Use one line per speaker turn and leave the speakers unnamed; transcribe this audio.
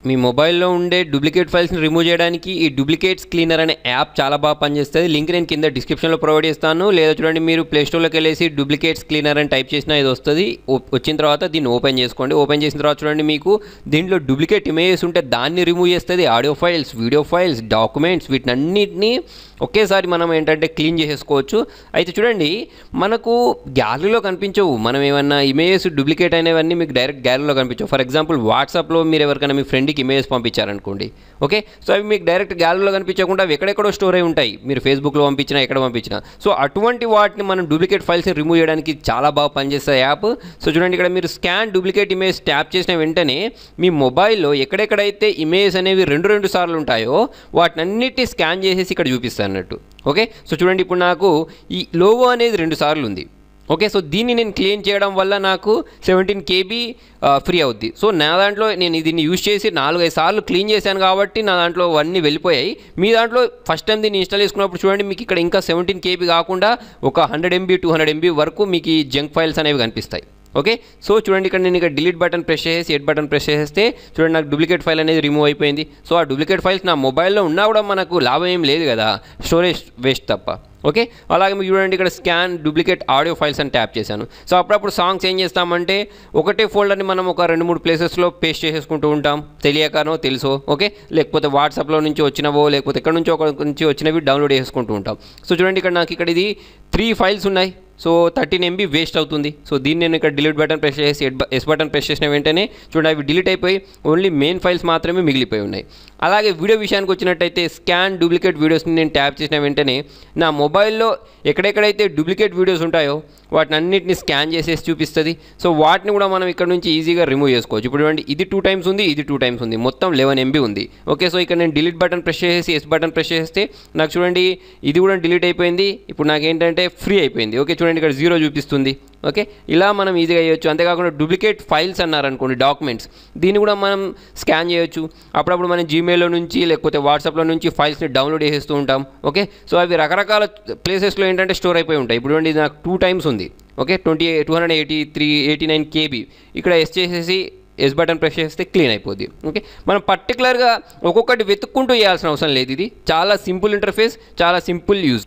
మీ మొబైల్లో ఉండే duplicate ఫైల్స్ని remove చేయడానికి ఈ డూప్లికేట్స్ క్లీనర్ అనే యాప్ చాలా బాగా పనిచేస్తుంది. లింక్ నేను కింద డిస్క్రిప్షన్లో ప్రొవైడ్ చేస్తాను. లేదా చూడండి, మీరు ప్లేస్టోర్లోకి వెళ్ళేసి డూప్లికేట్స్ క్లీనర్ అని టైప్ చేసినా ఇది వస్తుంది. వచ్చిన తర్వాత దీన్ని ఓపెన్ చేసుకోండి. ఓపెన్ చేసిన తర్వాత చూడండి, మీకు దీంట్లో డూప్లికేట్ ఇమేజెస్ ఉంటే దాన్ని రిమూవ్ చేస్తుంది. Audio files, video files, documents, వీటినన్నిటినీ ఒకేసారి మనం ఏంటంటే క్లీన్ చేసేసుకోవచ్చు. అయితే చూడండి, మనకు గ్యాలరీలో కనిపించవు. మనం ఏమన్నా ఇమేజెస్ డూప్లికేట్ అయినవన్నీ మీకు డైరెక్ట్ గ్యాలరీలో కనిపించవు. ఫర్ ఎగ్జాంపుల్, వాట్సాప్లో మీరు ఎవరికైనా మీ ఫ్రెండ్కి ఇమేజెస్ పంపించారనుకోండి, ఓకే. సో అవి మీకు డైరెక్ట్ గ్యాలరీలో కనిపించకుండా అవి ఎక్కడెక్కడో స్టోర్ అయి ఉంటాయి. మీరు ఫేస్బుక్లో పంపించినా, ఎక్కడ పంపించినా. సో అటువంటి వాటిని మనం డూప్లికేట్ ఫైల్స్ని రిమూవ్ చేయడానికి చాలా బాగా పనిచేస్తుంది యాప్. సో చూడండి, ఇక్కడ మీరు స్కాన్ డూప్లికేట్ ఇమేజ్ ట్యాప్ చేసిన వెంటనే మీ మొబైల్లో ఎక్కడెక్కడైతే ఇమేజ్ అనేవి రెండు సార్లు ఉంటాయో వాటినన్నిటిని స్కాన్ చేసేసి ఇక్కడ చూపిస్తాను అన్నట్టు, ఓకే. సో చూడండి, ఇప్పుడు నాకు ఈ లోగో అనేది 2 సార్లు ఉంది, ఓకే. సో దీన్ని నేను క్లీన్ చేయడం వల్ల నాకు 17 KB ఫ్రీ అవుద్ది. సో నా దాంట్లో నేను దీన్ని యూజ్ చేసి 4-5 సార్లు క్లీన్ చేశాను కాబట్టి నా దాంట్లో అన్నీ వెళ్ళిపోయాయి. మీ దాంట్లో ఫస్ట్ టైం దీన్ని ఇన్స్టాల్ చేసుకున్నప్పుడు చూడండి, మీకు ఇక్కడ ఇంకా 17 KB కాకుండా ఒక 100 MB 200 MB వరకు మీకు ఈ జంక్ ఫైల్స్ అనేవి కనిపిస్తాయి, ఓకే. సో చూడండి, ఇక్కడ నేను ఇక్కడ డిలీట్ బటన్ ప్రెస్ చేసి ఎడ్ బటన్ ప్రెస్ చేస్తే చూడండి, నాకు డూప్లికేట్ ఫైల్ అనేది రిమూవ్ అయిపోయింది. సో ఆ డూప్లికేట్ ఫైల్స్ నా మొబైల్లో ఉన్నా కూడా మనకు లాభం ఏం లేదు కదా, స్టోరేజ్ వేస్ట్ తప్ప, ఓకే. అలాగే మీరు చూడండి, ఇక్కడ స్కాన్ డూప్లికేట్ ఆడియో ఫైల్స్ అని ట్యాప్ చేశాను. సో అప్పుడప్పుడు సాంగ్స్ ఏం చేస్తామంటే ఒకటే ఫోల్డర్ని మనం ఒక 2-3 ప్లేసెస్లో పేస్ట్ చేసేసుకుంటూ ఉంటాం, తెలియకనో తెలుసో, ఓకే. లేకపోతే వాట్సాప్లో నుంచి వచ్చినవో లేకపోతే ఎక్కడ నుంచో ఒక నుంచి వచ్చినవి డౌన్లోడ్ చేసుకుంటూ ఉంటాం. సో చూడండి, ఇక్కడ నాకు ఇక్కడ ఇది 3 ఫైల్స్ ఉన్నాయి. సో 13 MB వేస్ట్ అవుతుంది. సో దీన్ని నేను ఇక్కడ డిలీట్ బటన్ ప్రెస్ చేసి ఎస్ బటన్ ప్రెస్ చేసిన వెంటనే చూడండి, అవి డిలీట్ అయిపోయి ఓన్లీ మెయిన్ ఫైల్స్ మాత్రమే మిగిలిపోయి ఉన్నాయి. అలాగే వీడియో విషయానికి వచ్చినట్టయితే స్కాన్ డూప్లికేట్ వీడియోస్ని నేను ట్యాప్ చేసిన వెంటనే నా మొబైల్లో ఎక్కడెక్కడైతే డూప్లికేట్ వీడియోస్ ఉంటాయో వాటిని అన్నింటినీ స్కాన్ చేసేసి చూపిస్తుంది. సో వాటిని కూడా మనం ఇక్కడ నుంచి ఈజీగా రిమూవ్ చేసుకోవచ్చు. ఇప్పుడు చూడండి, ఇది 2 టైమ్స్ ఉంది, ఇది 2 టైమ్స్ ఉంది, మొత్తం 11 MB ఉంది, ఓకే. సో ఇక్కడ నేను డిలీట్ బటన్ ప్రెస్ చేసి ఎస్ బటన్ ప్రెస్ చేస్తే నాకు చూడండి ఇది కూడా డిలీట్ అయిపోయింది. ఇప్పుడు నాకు ఏంటంటే ఫ్రీ అయిపోయింది, ఓకే. చూడండి, ఇక్కడ 0 చూపిస్తుంది, ఓకే. ఇలా మనం ఈజీగా చేయొచ్చు. అంతేకాకుండా డూప్లికేట్ ఫైల్స్ అన్నారనుకోండి, డాక్యుమెంట్స్, దీన్ని కూడా మనం స్కాన్ చేయొచ్చు. అప్పుడప్పుడు మనం జీమెయిల్లో నుంచి లేకపోతే వాట్సాప్లో నుంచి ఫైల్స్ని డౌన్లోడ్ చేసేస్తూ ఉంటాం, ఓకే. సో అవి రకరకాల ప్లేసెస్లో ఏంటంటే స్టోర్ అయిపోయి ఉంటాయి. ఇప్పుడు ఇది నాకు 2 టైమ్స్ ఉంది, ఓకే. 289 KB. ఇక్కడ ఎస్ చేసేసి ఎస్ బటన్ ప్రెస్ చేస్తే క్లీన్ అయిపోద్ది, ఓకే. మనం పర్టికులర్గా ఒక్కొక్కటి వెతుక్కుంటూ చేయాల్సిన అవసరం లేదు. ఇది చాలా సింపుల్ ఇంటర్ఫేస్, చాలా సింపుల్ యూజ్.